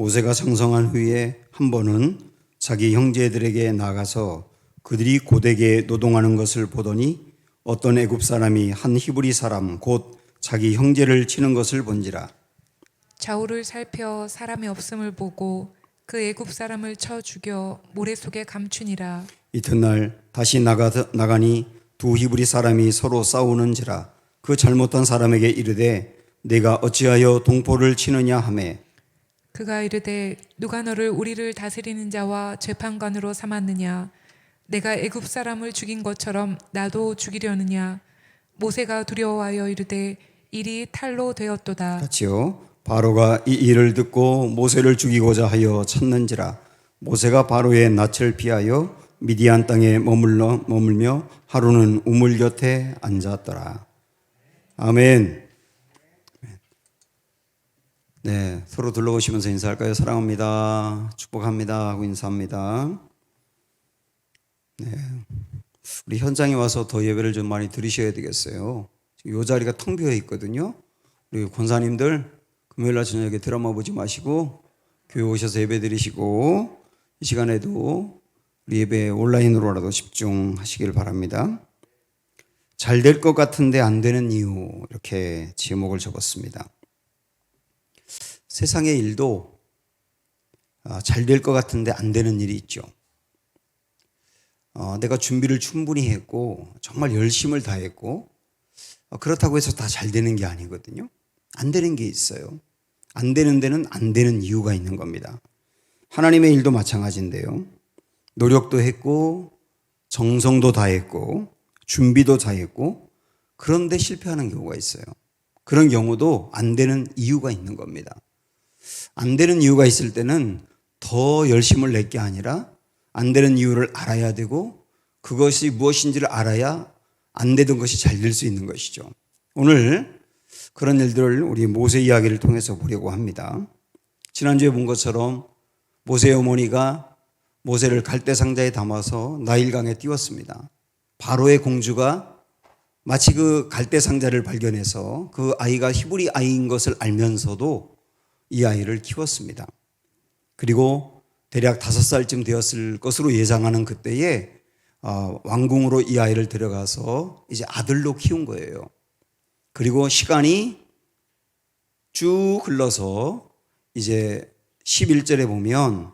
모세가 장성한 후에 한 번은 자기 형제들에게 나가서 그들이 고되게 노동하는 것을 보더니 어떤 애굽 사람이 한 히브리 사람 곧 자기 형제를 치는 것을 본지라. 좌우를 살펴 사람이 없음을 보고 그 애굽 사람을 쳐 죽여 모래 속에 감추니라. 이튿날 다시 나가니 두 히브리 사람이 서로 싸우는지라. 그 잘못한 사람에게 이르되 내가 어찌하여 동포를 치느냐 하매 그가 이르되 누가 너를 우리를 다스리는 자와 재판관으로 삼았느냐? 내가 애굽 사람을 죽인 것처럼 나도 죽이려느냐? 모세가 두려워하여 이르되 일이 탈로 되었도다. 같이요. 바로가 이 일을 듣고 모세를 죽이고자 하여 찾는지라. 모세가 바로의 낯을 피하여 미디안 땅에 머물며 하루는 우물 곁에 앉았더라. 아멘. 네, 서로 둘러보시면서 인사할까요? 사랑합니다, 축복합니다 하고 인사합니다. 네, 우리 현장에 와서 더 예배를 좀 많이 들으셔야 되겠어요. 지금 이 자리가 텅 비어 있거든요. 우리 권사님들 금요일날 저녁에 드라마 보지 마시고 교회 오셔서 예배 드리시고 이 시간에도 우리 예배 온라인으로라도 집중하시길 바랍니다. 잘 될 것 같은데 안 되는 이유, 이렇게 제목을 적었습니다. 세상의 일도 잘 될 것 같은데 안 되는 일이 있죠. 내가 준비를 충분히 했고 정말 열심을 다했고 그렇다고 해서 다 잘 되는 게 아니거든요. 안 되는 게 있어요. 안 되는 데는 안 되는 이유가 있는 겁니다. 하나님의 일도 마찬가지인데요. 노력도 했고 정성도 다했고 준비도 다했고 그런데 실패하는 경우가 있어요. 그런 경우도 안 되는 이유가 있는 겁니다. 안 되는 이유가 있을 때는 더 열심을 낼 게 아니라 안 되는 이유를 알아야 되고 그것이 무엇인지를 알아야 안 되던 것이 잘 될 수 있는 것이죠. 오늘 그런 일들을 우리 모세 이야기를 통해서 보려고 합니다. 지난주에 본 것처럼 모세의 어머니가 모세를 갈대 상자에 담아서 나일강에 띄웠습니다. 바로의 공주가 마치 그 갈대 상자를 발견해서 그 아이가 히브리 아이인 것을 알면서도 이 아이를 키웠습니다. 그리고 대략 5살쯤 되었을 것으로 예상하는 그때에 왕궁으로 이 아이를 데려가서 이제 아들로 키운 거예요. 그리고 시간이 쭉 흘러서 이제 11절에 보면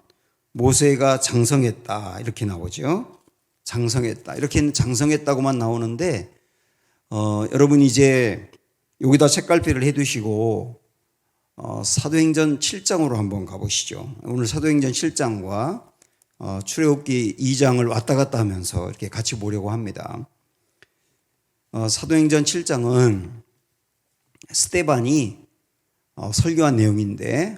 모세가 장성했다 이렇게 나오죠. 장성했다 이렇게 장성했다고만 나오는데 여러분 이제 여기다 책갈피를 해두시고 사도행전 7장으로 한번 가보시죠. 오늘 사도행전 7장과 출애굽기 2장을 왔다 갔다 하면서 이렇게 같이 보려고 합니다. 사도행전 7장은 스데반이 설교한 내용인데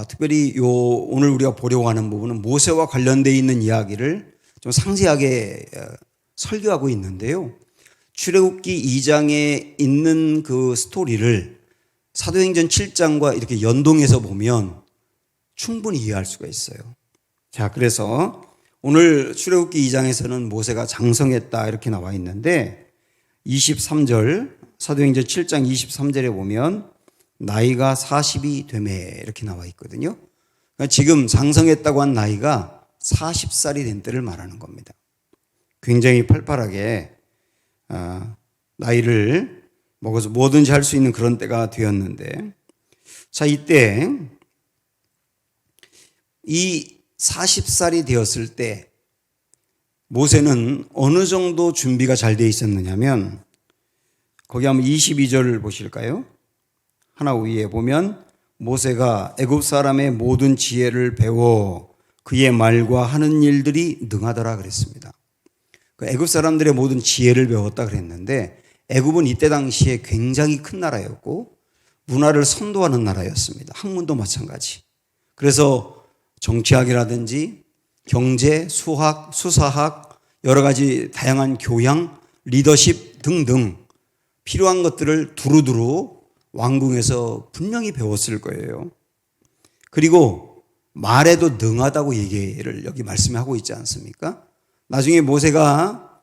특별히 오늘 우리가 보려고 하는 부분은 모세와 관련되어 있는 이야기를 좀 상세하게 설교하고 있는데요. 출애굽기 2장에 있는 그 스토리를 사도행전 7장과 이렇게 연동해서 보면 충분히 이해할 수가 있어요. 자, 그래서 오늘 출애굽기 2장에서는 모세가 장성했다 이렇게 나와 있는데 23절 사도행전 7장 23절에 보면 나이가 40이 되매 이렇게 나와 있거든요. 그러니까 지금 장성했다고 한 나이가 40살이 된 때를 말하는 겁니다. 굉장히 팔팔하게 나이를 먹어서 뭐든지 할 수 있는 그런 때가 되었는데, 자, 이때 이 40살이 되었을 때 모세는 어느 정도 준비가 잘 되어 있었느냐면 거기 한번 22절을 보실까요? 하나 위에 보면 모세가 애굽 사람의 모든 지혜를 배워 그의 말과 하는 일들이 능하더라 그랬습니다. 그 애굽 사람들의 모든 지혜를 배웠다 그랬는데 애굽은 이때 당시에 굉장히 큰 나라였고 문화를 선도하는 나라였습니다. 학문도 마찬가지. 그래서 정치학이라든지 경제, 수학, 수사학, 여러 가지 다양한 교양, 리더십 등등 필요한 것들을 두루두루 왕궁에서 분명히 배웠을 거예요. 그리고 말에도 능하다고 얘기를 여기 말씀하고 있지 않습니까? 나중에 모세가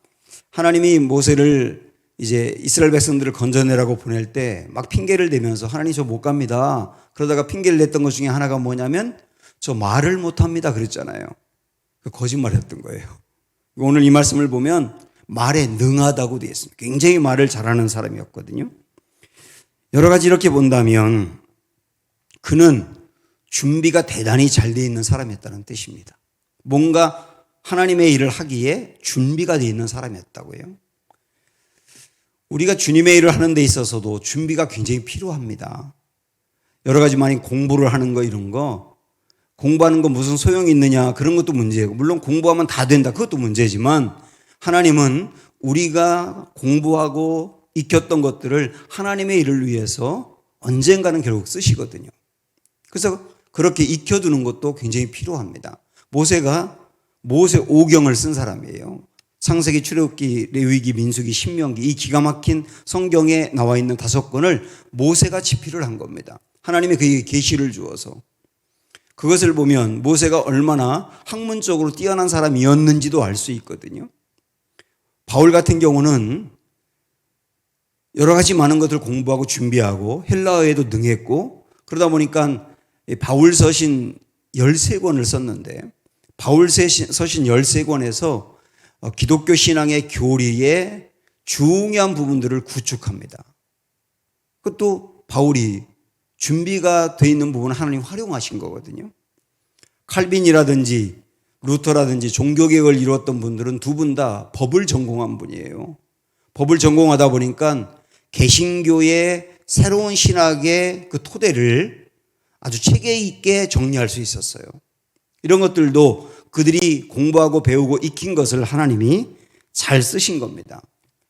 하나님이 모세를 이제 이스라엘 백성들을 건져내라고 보낼 때 막 핑계를 대면서 하나님 저 못 갑니다. 그러다가 핑계를 냈던 것 중에 하나가 뭐냐면 저 말을 못합니다 그랬잖아요. 거짓말했던 거예요. 오늘 이 말씀을 보면 말에 능하다고 되어 있습니다. 굉장히 말을 잘하는 사람이었거든요. 여러 가지 이렇게 본다면 그는 준비가 대단히 잘 되어 있는 사람이었다는 뜻입니다. 뭔가 하나님의 일을 하기에 준비가 되어 있는 사람이었다고요. 우리가 주님의 일을 하는 데 있어서도 준비가 굉장히 필요합니다. 여러 가지 많이 공부를 하는 거 이런 거 공부하는 거 무슨 소용이 있느냐 그런 것도 문제고 물론 공부하면 다 된다 그것도 문제지만 하나님은 우리가 공부하고 익혔던 것들을 하나님의 일을 위해서 언젠가는 결국 쓰시거든요. 그래서 그렇게 익혀두는 것도 굉장히 필요합니다. 모세가 모세 오경을 쓴 사람이에요. 창세기, 출애굽기, 레위기, 민수기, 신명기 이 기가 막힌 성경에 나와 있는 5권을 모세가 집필을 한 겁니다. 하나님이 그에게 계시를 주어서 그것을 보면 모세가 얼마나 학문적으로 뛰어난 사람이었는지도 알 수 있거든요. 바울 같은 경우는 여러 가지 많은 것들을 공부하고 준비하고 헬라어에도 능했고 그러다 보니까 바울 서신 13권을 썼는데 바울 서신 13권에서 기독교 신앙의 교리의 중요한 부분들을 구축합니다. 그것도 바울이 준비가 되어 있는 부분을 하나님 활용하신 거거든요. 칼빈이라든지 루터라든지 종교개혁을 이루었던 분들은 두 분 다 법을 전공한 분이에요. 법을 전공하다 보니까 개신교의 새로운 신학의 그 토대를 아주 체계 있게 정리할 수 있었어요. 이런 것들도 그들이 공부하고 배우고 익힌 것을 하나님이 잘 쓰신 겁니다.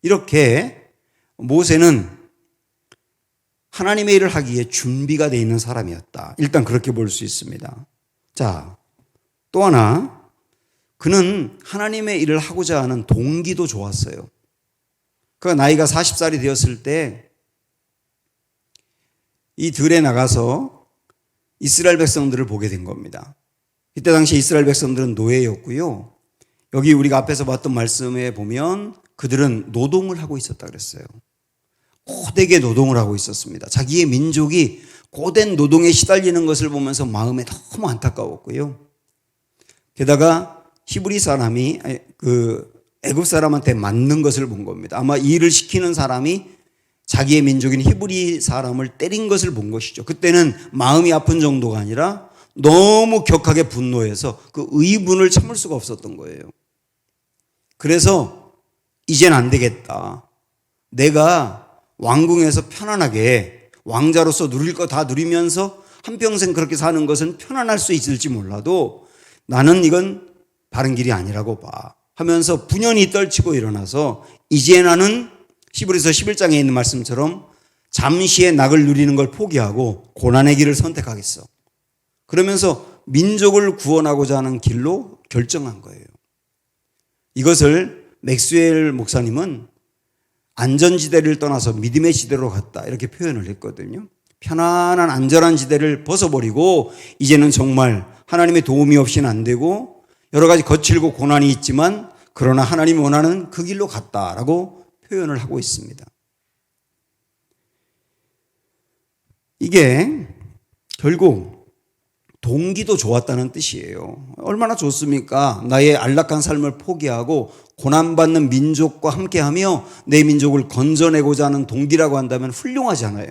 이렇게 모세는 하나님의 일을 하기에 준비가 되어 있는 사람이었다. 일단 그렇게 볼 수 있습니다. 자, 또 하나 그는 하나님의 일을 하고자 하는 동기도 좋았어요. 그가 나이가 40살이 되었을 때 이 들에 나가서 이스라엘 백성들을 보게 된 겁니다. 이때 당시 이스라엘 백성들은 노예였고요. 여기 우리가 앞에서 봤던 말씀에 보면 그들은 노동을 하고 있었다 그랬어요. 고되게 노동을 하고 있었습니다. 자기의 민족이 고된 노동에 시달리는 것을 보면서 마음에 너무 안타까웠고요. 게다가 히브리 사람이 애굽 사람한테 맞는 것을 본 겁니다. 아마 이 일을 시키는 사람이 자기의 민족인 히브리 사람을 때린 것을 본 것이죠. 그때는 마음이 아픈 정도가 아니라 너무 격하게 분노해서 그 의분을 참을 수가 없었던 거예요. 그래서 이젠 안 되겠다. 내가 왕궁에서 편안하게 왕자로서 누릴 거 다 누리면서 한평생 그렇게 사는 것은 편안할 수 있을지 몰라도 나는 이건 바른 길이 아니라고 봐 하면서 분연히 떨치고 일어나서 이제 나는 히브리서 11장에 있는 말씀처럼 잠시의 낙을 누리는 걸 포기하고 고난의 길을 선택하겠어. 그러면서 민족을 구원하고자 하는 길로 결정한 거예요. 이것을 맥스웰 목사님은 안전지대를 떠나서 믿음의 지대로 갔다 이렇게 표현을 했거든요. 편안한 안전한 지대를 벗어버리고 이제는 정말 하나님의 도움이 없이는 안 되고 여러 가지 거칠고 고난이 있지만 그러나 하나님이 원하는 그 길로 갔다라고 표현을 하고 있습니다. 이게 결국 동기도 좋았다는 뜻이에요. 얼마나 좋습니까? 나의 안락한 삶을 포기하고 고난받는 민족과 함께하며 내 민족을 건져내고자 하는 동기라고 한다면 훌륭하잖아요.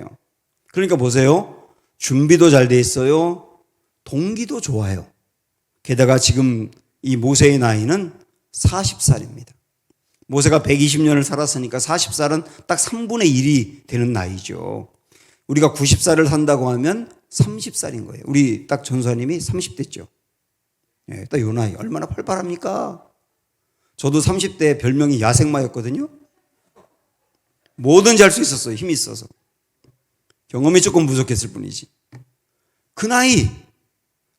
그러니까 보세요. 준비도 잘 돼 있어요. 동기도 좋아요. 게다가 지금 이 모세의 나이는 40살입니다. 모세가 120년을 살았으니까 40살은 딱 3분의 1이 되는 나이죠. 우리가 90살을 산다고 하면 30살인 거예요. 우리 딱 전사님이 30대죠. 예, 딱 요 나이. 얼마나 활발합니까? 저도 30대 별명이 야생마였거든요. 뭐든지 할 수 있었어요. 힘이 있어서. 경험이 조금 부족했을 뿐이지. 그 나이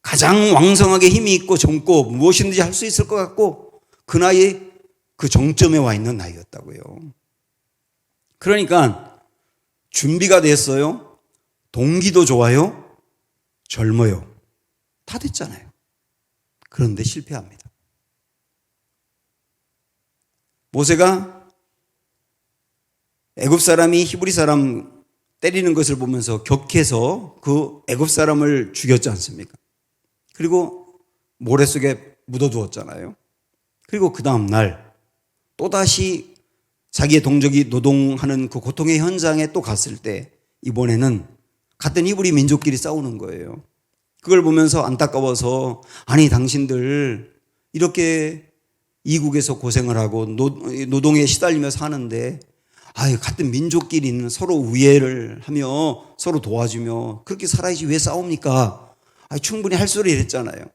가장 왕성하게 힘이 있고 젊고 무엇이든지 할 수 있을 것 같고 그 나이에 그 정점에 와 있는 나이였다고요. 그러니까 준비가 됐어요. 동기도 좋아요. 젊어요. 다 됐잖아요. 그런데 실패합니다. 모세가 애굽 사람이 히브리 사람 때리는 것을 보면서 격해서 그 애굽 사람을 죽였지 않습니까? 그리고 모래 속에 묻어두었잖아요. 그리고 그 다음 날 또다시 자기의 동족이 노동하는 그 고통의 현장에 또 갔을 때 이번에는 같은 히브리 민족끼리 싸우는 거예요. 그걸 보면서 안타까워서 아니 당신들 이렇게 이국에서 고생을 하고 노동에 시달리며 사는데 같은 민족끼리는 서로 우애를 하며 서로 도와주며 그렇게 살아야지 왜 싸웁니까? 충분히 할 소리 했잖아요.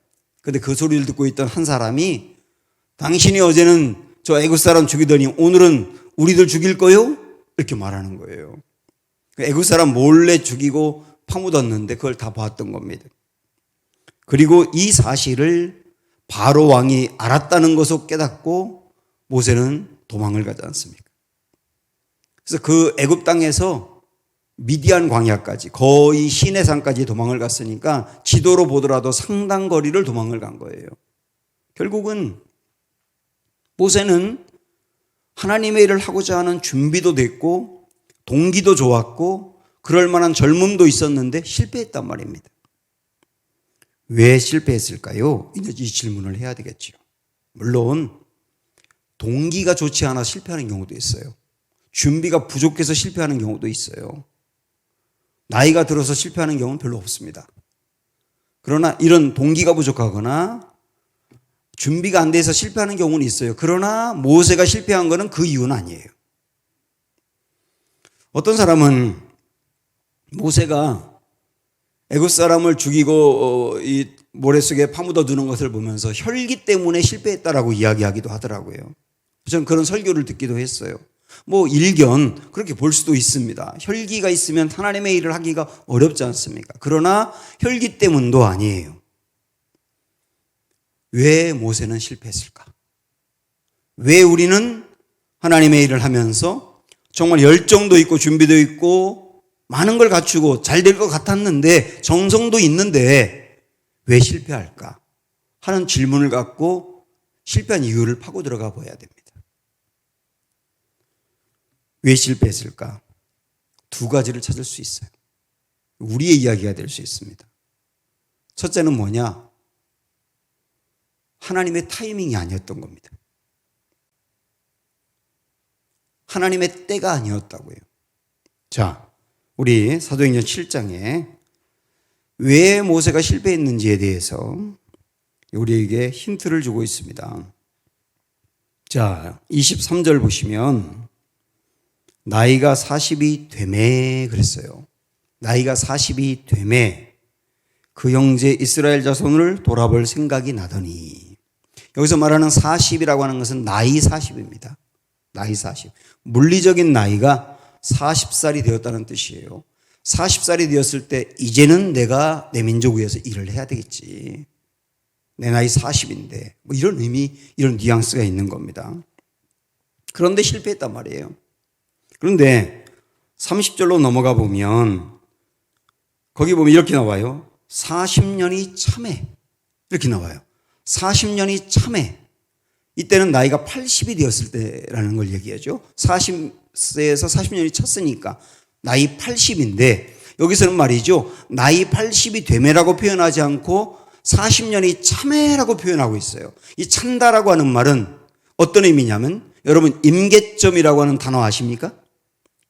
근데 그 소리를 듣고 있던 한 사람이 당신이 어제는 저 애굽 사람 죽이더니 오늘은 우리들 죽일 거요? 이렇게 말하는 거예요. 애굽 사람 몰래 죽이고 파묻었는데 그걸 다 봤던 겁니다. 그리고 이 사실을 바로 왕이 알았다는 것을 깨닫고 모세는 도망을 가지 않습니까? 그래서 그 애굽 땅에서 미디안 광야까지 거의 시내산까지 도망을 갔으니까 지도로 보더라도 상당 거리를 도망을 간 거예요. 결국은 모세는 하나님의 일을 하고자 하는 준비도 됐고 동기도 좋았고 그럴 만한 젊음도 있었는데 실패했단 말입니다. 왜 실패했을까요? 이제 이 질문을 해야 되겠죠. 물론 동기가 좋지 않아 실패하는 경우도 있어요. 준비가 부족해서 실패하는 경우도 있어요. 나이가 들어서 실패하는 경우는 별로 없습니다. 그러나 이런 동기가 부족하거나 준비가 안 돼서 실패하는 경우는 있어요. 그러나 모세가 실패한 것은 그 이유는 아니에요. 어떤 사람은 모세가 애굽 사람을 죽이고 이 모래 속에 파묻어 두는 것을 보면서 혈기 때문에 실패했다라고 이야기하기도 하더라고요. 저는 그런 설교를 듣기도 했어요. 일견 그렇게 볼 수도 있습니다. 혈기가 있으면 하나님의 일을 하기가 어렵지 않습니까? 그러나 혈기 때문도 아니에요. 왜 모세는 실패했을까? 왜 우리는 하나님의 일을 하면서 정말 열정도 있고 준비도 있고 많은 걸 갖추고 잘 될 것 같았는데 정성도 있는데 왜 실패할까? 하는 질문을 갖고 실패한 이유를 파고 들어가 봐야 됩니다. 왜 실패했을까? 두 가지를 찾을 수 있어요. 우리의 이야기가 될 수 있습니다. 첫째는 뭐냐? 하나님의 타이밍이 아니었던 겁니다. 하나님의 때가 아니었다고요. 자, 우리 사도행전 7장에 왜 모세가 실패했는지에 대해서 우리에게 힌트를 주고 있습니다. 자, 23절 보시면 나이가 40이 되매 그랬어요. 나이가 40이 되매 그 형제 이스라엘 자손을 돌아볼 생각이 나더니, 여기서 말하는 40이라고 하는 것은 나이 40입니다. 나이 40. 물리적인 나이가 40살이 되었다는 뜻이에요. 40살이 되었을 때 이제는 내가 내 민족 위해서 일을 해야 되겠지. 내 나이 40인데 이런 의미, 이런 뉘앙스가 있는 겁니다. 그런데 실패했단 말이에요. 그런데 30절로 넘어가 보면 거기 보면 이렇게 나와요. 40년이 참해. 이렇게 나와요. 40년이 참해. 이때는 나이가 80이 되었을 때라는 걸 얘기하죠. 40세에서 40년이 찼으니까 나이 80인데 여기서는 말이죠. 나이 80이 되매라고 표현하지 않고 40년이 참해라고 표현하고 있어요. 이 찬다라고 하는 말은 어떤 의미냐면 여러분 임계점이라고 하는 단어 아십니까?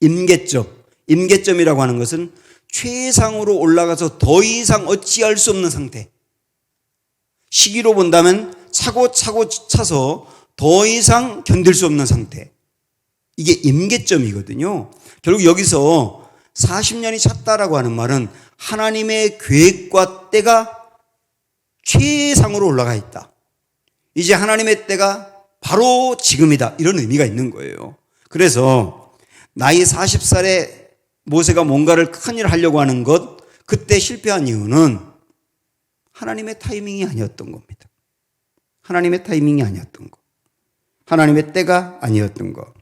임계점. 임계점이라고 하는 것은 최상으로 올라가서 더 이상 어찌할 수 없는 상태. 시기로 본다면 차고 차서 더 이상 견딜 수 없는 상태. 이게 임계점이거든요. 결국 여기서 40년이 찼다라고 하는 말은 하나님의 계획과 때가 최상으로 올라가 있다. 이제 하나님의 때가 바로 지금이다. 이런 의미가 있는 거예요. 그래서 나이 40살에 모세가 뭔가를 큰일 하려고 하는 것, 그때 실패한 이유는 하나님의 타이밍이 아니었던 겁니다. 하나님의 타이밍이 아니었던 것. 하나님의 때가 아니었던 것.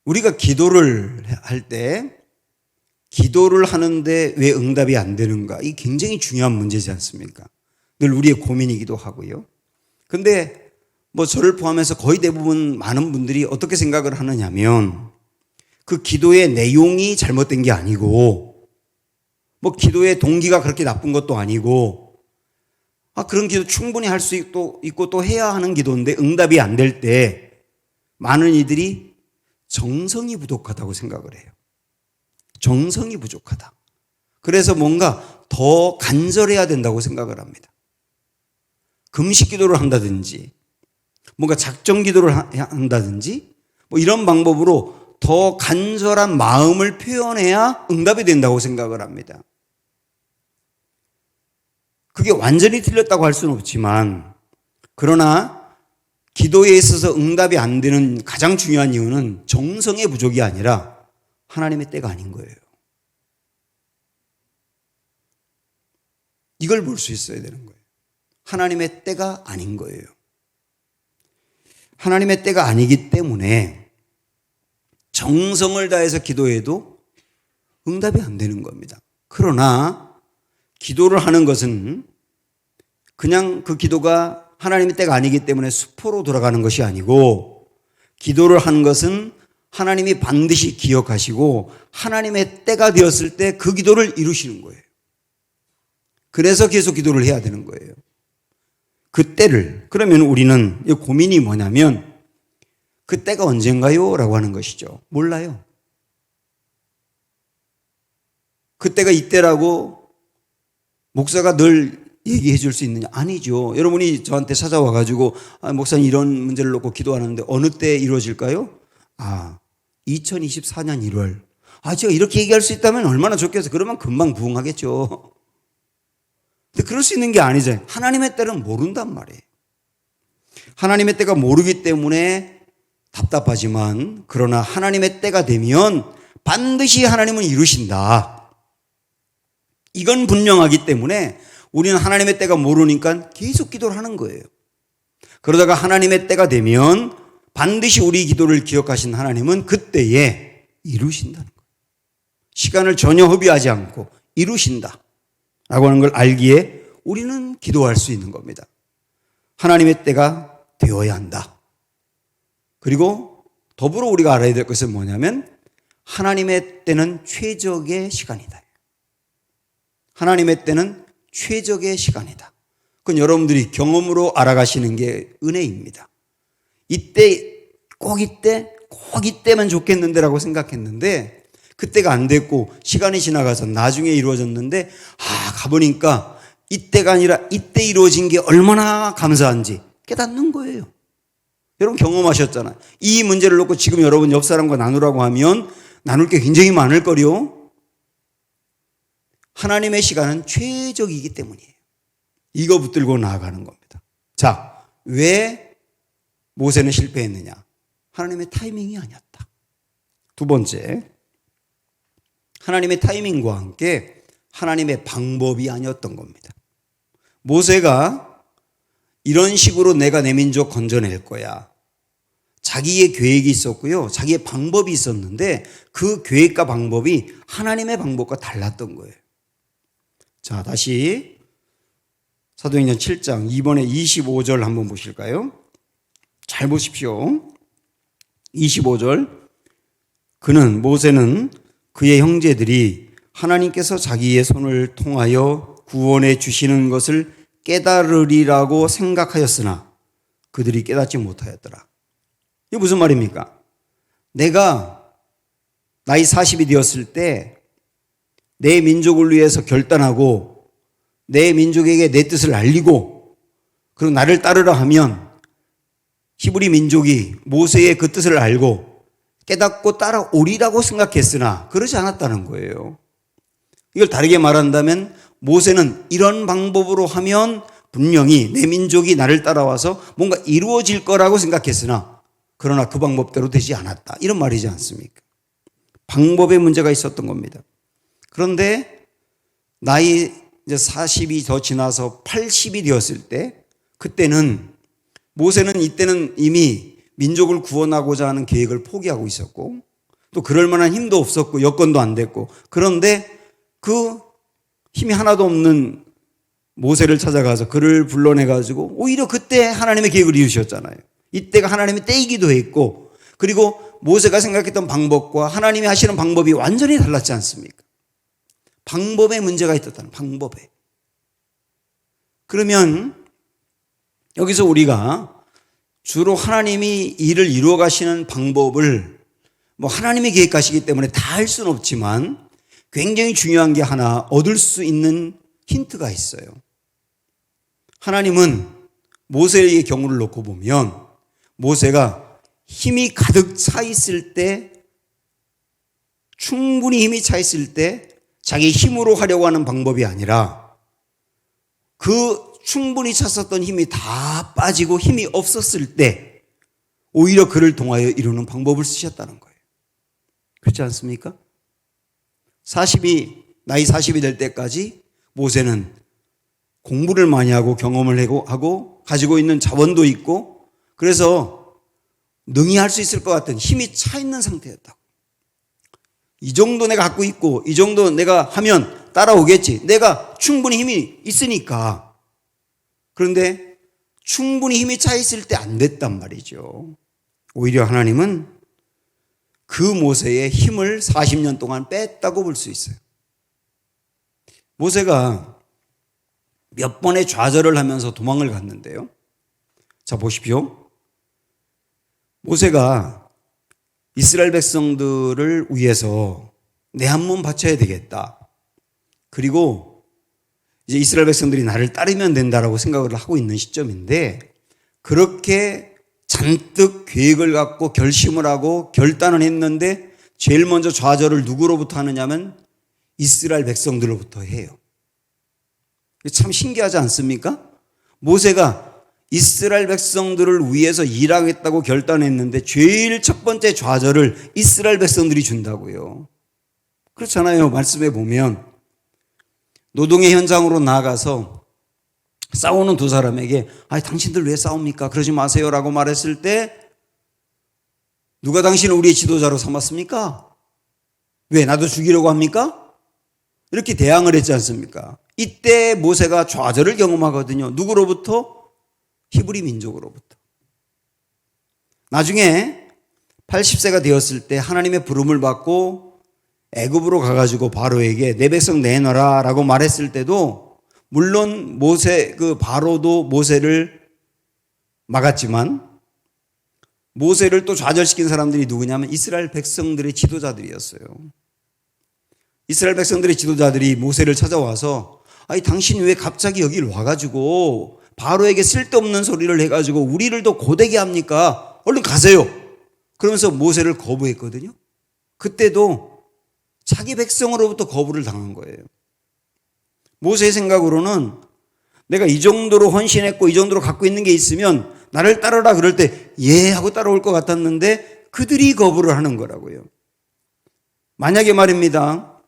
우리가 기도를 할 때 기도를 하는데 왜 응답이 안 되는가? 이 굉장히 중요한 문제지 않습니까? 늘 우리의 고민이기도 하고요. 근데 저를 포함해서 거의 대부분 많은 분들이 어떻게 생각을 하느냐면 그 기도의 내용이 잘못된 게 아니고 뭐 기도의 동기가 그렇게 나쁜 것도 아니고, 그런 기도 충분히 할 수 있고 또 해야 하는 기도인데 응답이 안 될 때 많은 이들이 정성이 부족하다고 생각을 해요. 정성이 부족하다. 그래서 뭔가 더 간절해야 된다고 생각을 합니다. 금식 기도를 한다든지, 뭔가 작정 기도를 한다든지, 뭐 이런 방법으로 더 간절한 마음을 표현해야 응답이 된다고 생각을 합니다. 그게 완전히 틀렸다고 할 수는 없지만, 그러나 기도에 있어서 응답이 안 되는 가장 중요한 이유는 정성의 부족이 아니라 하나님의 때가 아닌 거예요. 이걸 볼 수 있어야 되는 거예요. 하나님의 때가 아닌 거예요. 하나님의 때가 아니기 때문에 정성을 다해서 기도해도 응답이 안 되는 겁니다. 그러나 기도를 하는 것은 그냥 그 기도가 하나님의 때가 아니기 때문에 수포로 돌아가는 것이 아니고, 기도를 하는 것은 하나님이 반드시 기억하시고 하나님의 때가 되었을 때 그 기도를 이루시는 거예요. 그래서 계속 기도를 해야 되는 거예요. 그 때를, 그러면 우리는 고민이 뭐냐면, 그 때가 언젠가요? 라고 하는 것이죠. 몰라요. 그 때가 이때라고 목사가 늘 얘기해 줄 수 있느냐? 아니죠. 여러분이 저한테 찾아와가지고, 목사님 이런 문제를 놓고 기도하는데 어느 때 이루어질까요? 2024년 1월. 제가 이렇게 얘기할 수 있다면 얼마나 좋겠어요. 그러면 금방 부응하겠죠. 근데 그럴 수 있는 게 아니잖아요. 하나님의 때는 모른단 말이에요. 하나님의 때가 모르기 때문에 답답하지만, 그러나 하나님의 때가 되면 반드시 하나님은 이루신다. 이건 분명하기 때문에 우리는 하나님의 때가 모르니까 계속 기도를 하는 거예요. 그러다가 하나님의 때가 되면 반드시 우리 기도를 기억하신 하나님은 그때에 이루신다는 거예요. 시간을 전혀 허비하지 않고 이루신다 라고 하는 걸 알기에 우리는 기도할 수 있는 겁니다. 하나님의 때가 되어야 한다. 그리고 더불어 우리가 알아야 될 것은 뭐냐면, 하나님의 때는 최적의 시간이다. 하나님의 때는 최적의 시간이다. 그건 여러분들이 경험으로 알아가시는 게 은혜입니다. 이때, 꼭 이때만 좋겠는데라고 생각했는데, 그때가 안 됐고 시간이 지나가서 나중에 이루어졌는데, 가보니까 이때가 아니라 이때 이루어진 게 얼마나 감사한지 깨닫는 거예요. 여러분 경험하셨잖아요. 이 문제를 놓고 지금 여러분 옆 사람과 나누라고 하면 나눌 게 굉장히 많을 거요. 하나님의 시간은 최적이기 때문이에요. 이거 붙들고 나아가는 겁니다. 자, 왜 모세는 실패했느냐? 하나님의 타이밍이 아니었다. 두 번째, 하나님의 타이밍과 함께 하나님의 방법이 아니었던 겁니다. 모세가 이런 식으로 내가 내 민족 건져낼 거야. 자기의 계획이 있었고요. 자기의 방법이 있었는데 그 계획과 방법이 하나님의 방법과 달랐던 거예요. 자, 다시 사도행전 7장 2번에 25절 한번 보실까요? 잘 보십시오. 25절. 모세는 그의 형제들이 하나님께서 자기의 손을 통하여 구원해 주시는 것을 깨달으리라고 생각하였으나 그들이 깨닫지 못하였더라. 이게 무슨 말입니까? 내가 나이 40이 되었을 때 내 민족을 위해서 결단하고 내 민족에게 내 뜻을 알리고 그리고 나를 따르라 하면 히브리 민족이 모세의 그 뜻을 알고 깨닫고 따라오리라고 생각했으나 그러지 않았다는 거예요. 이걸 다르게 말한다면 모세는 이런 방법으로 하면 분명히 내 민족이 나를 따라와서 뭔가 이루어질 거라고 생각했으나 그러나 그 방법대로 되지 않았다. 이런 말이지 않습니까? 방법에 문제가 있었던 겁니다. 그런데 나이 이제 40이 더 지나서 80이 되었을 때 그때는 모세는 이때는 이미 민족을 구원하고자 하는 계획을 포기하고 있었고 또 그럴 만한 힘도 없었고 여건도 안 됐고 그런데 그 힘이 하나도 없는 모세를 찾아가서 그를 불러내가지고 오히려 그때 하나님의 계획을 이루셨잖아요. 이때가 하나님의 때이기도 했고 그리고 모세가 생각했던 방법과 하나님이 하시는 방법이 완전히 달랐지 않습니까? 방법에 문제가 있었다는 방법에. 그러면 여기서 우리가 주로 하나님이 일을 이루어 가시는 방법을 하나님이 계획하시기 때문에 다 할 수는 없지만 굉장히 중요한 게 하나 얻을 수 있는 힌트가 있어요. 하나님은 모세의 경우를 놓고 보면 모세가 힘이 가득 차 있을 때, 충분히 힘이 차 있을 때 자기 힘으로 하려고 하는 방법이 아니라 그 충분히 찼었던 힘이 다 빠지고 힘이 없었을 때 오히려 그를 통하여 이루는 방법을 쓰셨다는 거예요. 그렇지 않습니까? 나이 40이 될 때까지 모세는 공부를 많이 하고 경험을 하고 가지고 있는 자원도 있고 그래서 능히 할 수 있을 것 같은 힘이 차 있는 상태였다고. 이 정도 내가 갖고 있고 이 정도 내가 하면 따라오겠지. 내가 충분히 힘이 있으니까. 그런데 충분히 힘이 차 있을 때 안 됐단 말이죠. 오히려 하나님은 그 모세의 힘을 40년 동안 뺐다고 볼 수 있어요. 모세가 몇 번의 좌절을 하면서 도망을 갔는데요. 자, 보십시오. 모세가 이스라엘 백성들을 위해서 내 한 몸 바쳐야 되겠다. 그리고 이제 이스라엘 백성들이 나를 따르면 된다라고 생각을 하고 있는 시점인데 그렇게 잔뜩 계획을 갖고 결심을 하고 결단을 했는데 제일 먼저 좌절을 누구로부터 하느냐면 이스라엘 백성들로부터 해요. 참 신기하지 않습니까? 모세가 이스라엘 백성들을 위해서 일하겠다고 결단했는데 제일 첫 번째 좌절을 이스라엘 백성들이 준다고요. 그렇잖아요. 말씀에 보면 노동의 현장으로 나가서 싸우는 두 사람에게 당신들 왜 싸웁니까? 그러지 마세요라고 말했을 때 누가 당신을 우리의 지도자로 삼았습니까? 왜? 나도 죽이려고 합니까? 이렇게 대항을 했지 않습니까? 이때 모세가 좌절을 경험하거든요. 누구로부터? 히브리 민족으로부터. 나중에 80세가 되었을 때 하나님의 부름을 받고 애굽으로 가가지고 바로에게 내 백성 내놔라 라고 말했을 때도 물론 바로도 모세를 막았지만 모세를 또 좌절시킨 사람들이 누구냐면 이스라엘 백성들의 지도자들이었어요. 이스라엘 백성들의 지도자들이 모세를 찾아와서 당신이 왜 갑자기 여기를 와가지고 바로에게 쓸데없는 소리를 해가지고 우리를 더 고되게 합니까? 얼른 가세요. 그러면서 모세를 거부했거든요. 그때도 자기 백성으로부터 거부를 당한 거예요. 모세의 생각으로는 내가 이 정도로 헌신했고 이 정도로 갖고 있는 게 있으면 나를 따르라 그럴 때 예 하고 따라올 것 같았는데 그들이 거부를 하는 거라고요. 만약에 말입니다.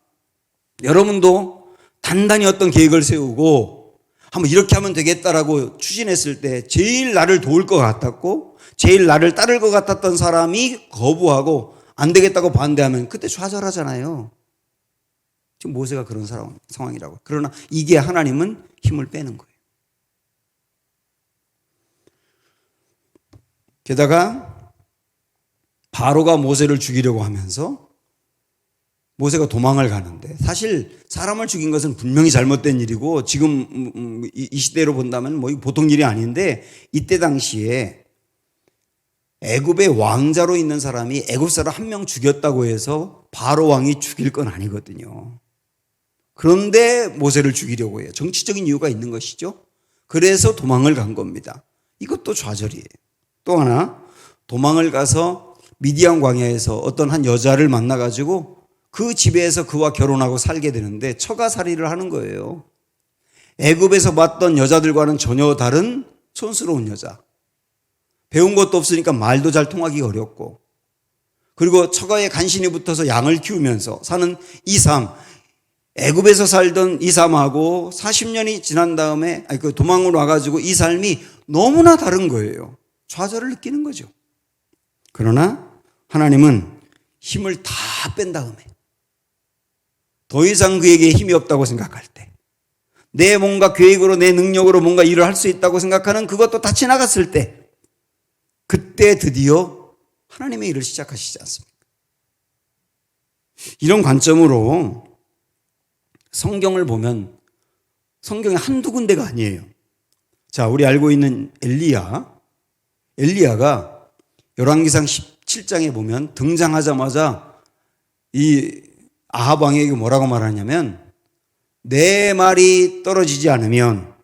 여러분도 단단히 어떤 계획을 세우고 한번 이렇게 하면 되겠다라고 추진했을 때 제일 나를 도울 것 같았고 제일 나를 따를 것 같았던 사람이 거부하고 안 되겠다고 반대하면 그때 좌절하잖아요. 지금 모세가 그런 상황이라고. 그러나 이게 하나님은 힘을 빼는 거예요. 게다가 바로가 모세를 죽이려고 하면서 모세가 도망을 가는데 사실 사람을 죽인 것은 분명히 잘못된 일이고 지금 이 시대로 본다면 보통 일이 아닌데 이때 당시에 애굽의 왕자로 있는 사람이 애굽 사람 한 명 죽였다고 해서 바로 왕이 죽일 건 아니거든요. 그런데 모세를 죽이려고 해요. 정치적인 이유가 있는 것이죠. 그래서 도망을 간 겁니다. 이것도 좌절이에요. 또 하나 도망을 가서 미디안 광야에서 어떤 한 여자를 만나가지고 그 집에서 그와 결혼하고 살게 되는데 처가살이를 하는 거예요. 애굽에서 봤던 여자들과는 전혀 다른 촌스러운 여자. 배운 것도 없으니까 말도 잘 통하기 어렵고 그리고 처가에 간신히 붙어서 양을 키우면서 사는 이 삶. 애굽에서 살던 이 삶하고 40년이 지난 다음에 도망으로 와가지고 이 삶이 너무나 다른 거예요. 좌절을 느끼는 거죠. 그러나 하나님은 힘을 다 뺀 다음에 더 이상 그에게 힘이 없다고 생각할 때 내 뭔가 계획으로 내 능력으로 뭔가 일을 할 수 있다고 생각하는 그것도 다 지나갔을 때 그때 드디어 하나님의 일을 시작하시지 않습니까? 이런 관점으로 성경을 보면 성경에 한두 군데가 아니에요. 자, 우리 알고 있는 엘리야가 열왕기상 17장에 보면 등장하자마자 이 아합 왕에게 뭐라고 말하냐면 내 말이 떨어지지 않으면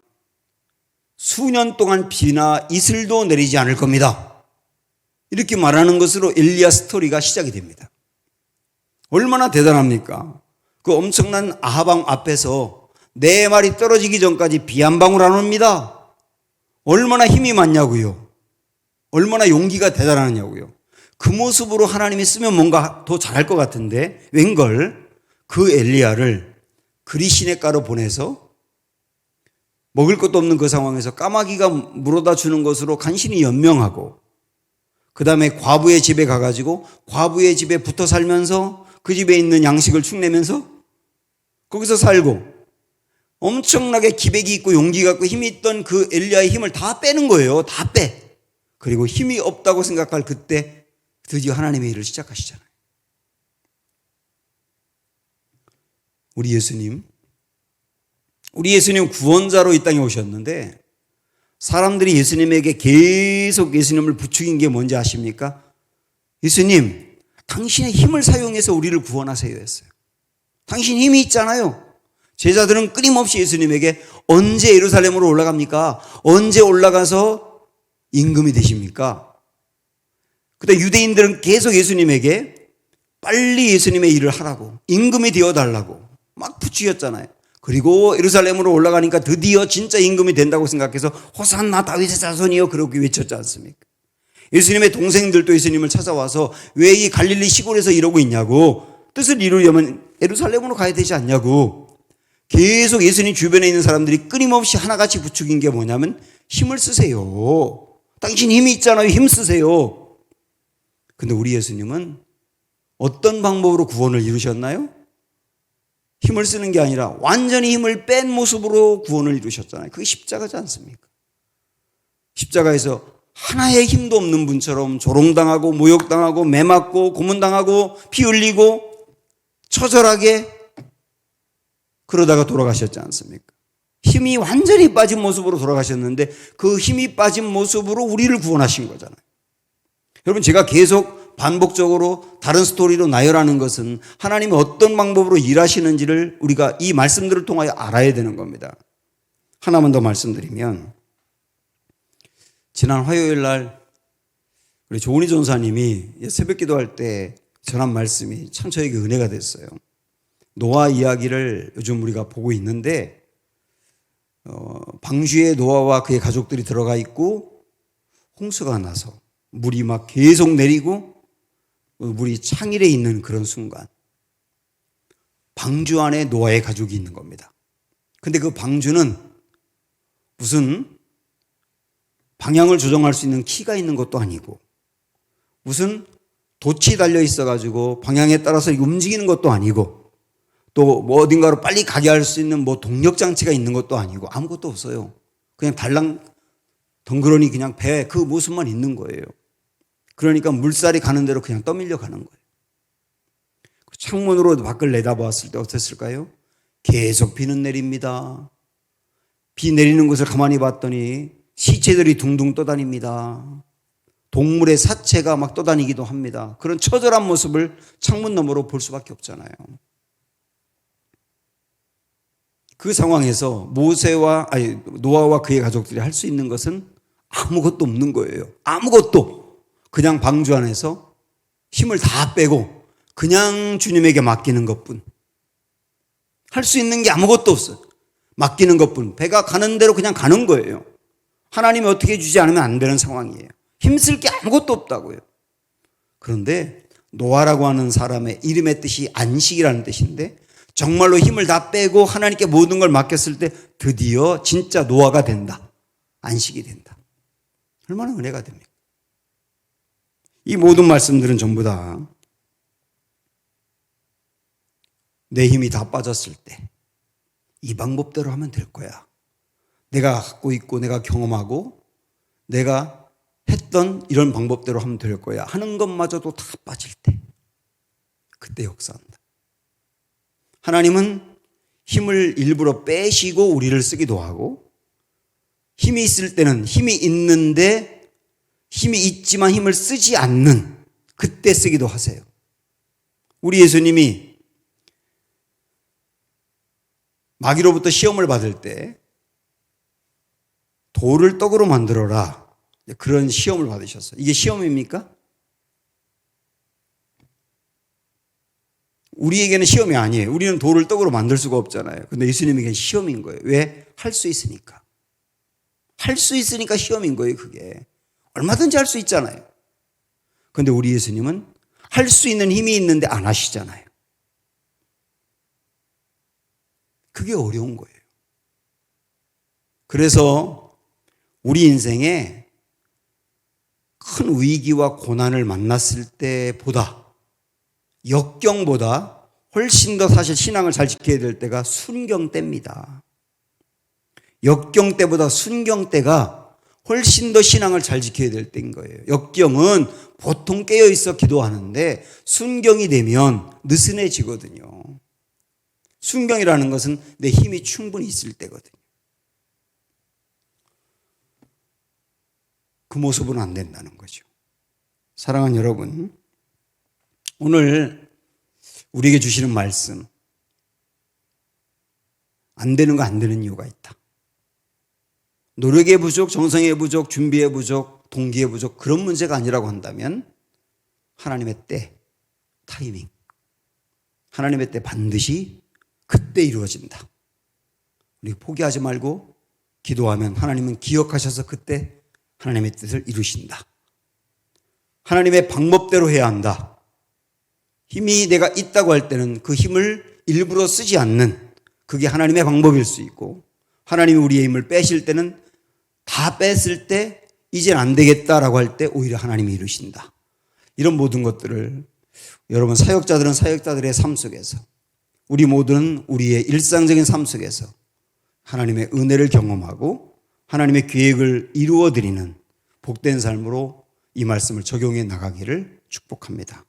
수년 동안 비나 이슬도 내리지 않을 겁니다. 이렇게 말하는 것으로 엘리야 스토리가 시작이 됩니다. 얼마나 대단합니까? 그 엄청난 아합 왕 앞에서 내 말이 떨어지기 전까지 비 한 방울 안 옵니다. 얼마나 힘이 많냐고요. 얼마나 용기가 대단하냐고요. 그 모습으로 하나님이 쓰면 뭔가 더 잘할 것 같은데 웬걸 그 엘리야를 그리 시냇가로 보내서 먹을 것도 없는 그 상황에서 까마귀가 물어다 주는 것으로 간신히 연명하고 그 다음에 과부의 집에 가가지고 과부의 집에 붙어 살면서 그 집에 있는 양식을 축내면서 거기서 살고 엄청나게 기백이 있고 용기가 있고 힘이 있던 그 엘리야의 힘을 다 빼는 거예요. 다 빼. 그리고 힘이 없다고 생각할 그때 드디어 하나님의 일을 시작하시잖아요. 우리 예수님 구원자로 이 땅에 오셨는데 사람들이 예수님에게 계속 예수님을 부추긴 게 뭔지 아십니까? 예수님, 당신의 힘을 사용해서 우리를 구원하세요 했어요. 당신 힘이 있잖아요. 제자들은 끊임없이 예수님에게 언제 예루살렘으로 올라갑니까? 언제 올라가서 임금이 되십니까? 그때 유대인들은 계속 예수님에게 빨리 예수님의 일을 하라고 임금이 되어달라고 막 부추겼잖아요. 그리고 예루살렘으로 올라가니까 드디어 진짜 임금이 된다고 생각해서 호산나 다윗의 자손이여 그렇게 외쳤지 않습니까? 예수님의 동생들도 예수님을 찾아와서 왜 이 갈릴리 시골에서 이러고 있냐고, 뜻을 이루려면 예루살렘으로 가야 되지 않냐고 계속 예수님 주변에 있는 사람들이 끊임없이 하나같이 부추긴 게 뭐냐면 힘을 쓰세요. 당신 힘이 있잖아요. 힘 쓰세요. 근데 우리 예수님은 어떤 방법으로 구원을 이루셨나요? 힘을 쓰는 게 아니라 완전히 힘을 뺀 모습으로 구원을 이루셨잖아요. 그게 십자가지 않습니까? 십자가에서 하나의 힘도 없는 분처럼 조롱당하고 모욕당하고 매맞고 고문당하고 피 흘리고 처절하게 그러다가 돌아가셨지 않습니까? 힘이 완전히 빠진 모습으로 돌아가셨는데 그 힘이 빠진 모습으로 우리를 구원하신 거잖아요. 여러분, 제가 계속 반복적으로 다른 스토리로 나열하는 것은 하나님이 어떤 방법으로 일하시는지를 우리가 이 말씀들을 통하여 알아야 되는 겁니다. 하나만 더 말씀드리면, 지난 화요일 날 우리 조은희 전사님이 새벽 기도할 때 전한 말씀이 참 저에게 은혜가 됐어요. 노아 이야기를 요즘 우리가 보고 있는데 방주에 노아와 그의 가족들이 들어가 있고 홍수가 나서 물이 막 계속 내리고 물이 창일에 있는 그런 순간 방주 안에 노아의 가족이 있는 겁니다. 근데 그 방주는 무슨 방향을 조정할 수 있는 키가 있는 것도 아니고 무슨 돛이 달려 있어가지고 방향에 따라서 움직이는 것도 아니고 또 뭐 어딘가로 빨리 가게 할 수 있는 뭐 동력 장치가 있는 것도 아니고 아무것도 없어요. 그냥 달랑 덩그러니 그냥 배 그 모습만 있는 거예요. 그러니까 물살이 가는 대로 그냥 떠밀려 가는 거예요. 창문으로 밖을 내다보았을 때 어땠을까요? 계속 비는 내립니다. 비 내리는 것을 가만히 봤더니 시체들이 둥둥 떠다닙니다. 동물의 사체가 막 떠다니기도 합니다. 그런 처절한 모습을 창문 너머로 볼 수밖에 없잖아요. 그 상황에서 노아와 그의 가족들이 할 수 있는 것은 아무것도 없는 거예요. 아무것도. 그냥 방주 안에서 힘을 다 빼고 그냥 주님에게 맡기는 것뿐. 할 수 있는 게 아무것도 없어요. 맡기는 것뿐. 배가 가는 대로 그냥 가는 거예요. 하나님이 어떻게 해주지 않으면 안 되는 상황이에요. 힘쓸 게 아무것도 없다고요. 그런데 노아라고 하는 사람의 이름의 뜻이 안식이라는 뜻인데 정말로 힘을 다 빼고 하나님께 모든 걸 맡겼을 때 드디어 진짜 노아가 된다. 안식이 된다. 얼마나 은혜가 됩니까? 이 모든 말씀들은 전부 다 내 힘이 다 빠졌을 때 이 방법대로 하면 될 거야. 내가 갖고 있고 내가 경험하고 내가 했던 이런 방법대로 하면 될 거야 하는 것마저도 다 빠질 때 그때 역사한다. 하나님은 힘을 일부러 빼시고 우리를 쓰기도 하고, 힘이 있을 때는 힘이 있는데 힘이 있지만 힘을 쓰지 않는 그때 쓰기도 하세요. 우리 예수님이 마귀로부터 시험을 받을 때 돌을 떡으로 만들어라, 그런 시험을 받으셨어요. 이게 시험입니까? 우리에게는 시험이 아니에요. 우리는 돌을 떡으로 만들 수가 없잖아요. 근데 예수님에게는 시험인 거예요. 왜? 할 수 있으니까. 할 수 있으니까 시험인 거예요, 그게. 얼마든지 할 수 있잖아요. 근데 우리 예수님은 할 수 있는 힘이 있는데 안 하시잖아요. 그게 어려운 거예요. 그래서 우리 인생에 큰 위기와 고난을 만났을 때보다, 역경보다 훨씬 더 사실 신앙을 잘 지켜야 될 때가 순경 때입니다. 역경 때보다 순경 때가 훨씬 더 신앙을 잘 지켜야 될 때인 거예요. 역경은 보통 깨어 있어 기도하는데 순경이 되면 느슨해지거든요. 순경이라는 것은 내 힘이 충분히 있을 때거든요. 그 모습은 안 된다는 거죠. 사랑하는 여러분, 오늘 우리에게 주시는 말씀, 안 되는 거 안 되는 이유가 있다. 노력의 부족, 정성의 부족, 준비의 부족, 동기의 부족, 그런 문제가 아니라고 한다면 하나님의 때, 타이밍, 하나님의 때 반드시 그때 이루어진다. 우리 포기하지 말고 기도하면 하나님은 기억하셔서 그때 하나님의 뜻을 이루신다. 하나님의 방법대로 해야 한다. 힘이 내가 있다고 할 때는 그 힘을 일부러 쓰지 않는, 그게 하나님의 방법일 수 있고, 하나님이 우리의 힘을 빼실 때는 다 뺐을 때 이젠 안 되겠다라고 할 때 오히려 하나님이 이루신다. 이런 모든 것들을 여러분, 사역자들은 사역자들의 삶 속에서, 우리 모두는 우리의 일상적인 삶 속에서 하나님의 은혜를 경험하고 하나님의 계획을 이루어드리는 복된 삶으로 이 말씀을 적용해 나가기를 축복합니다.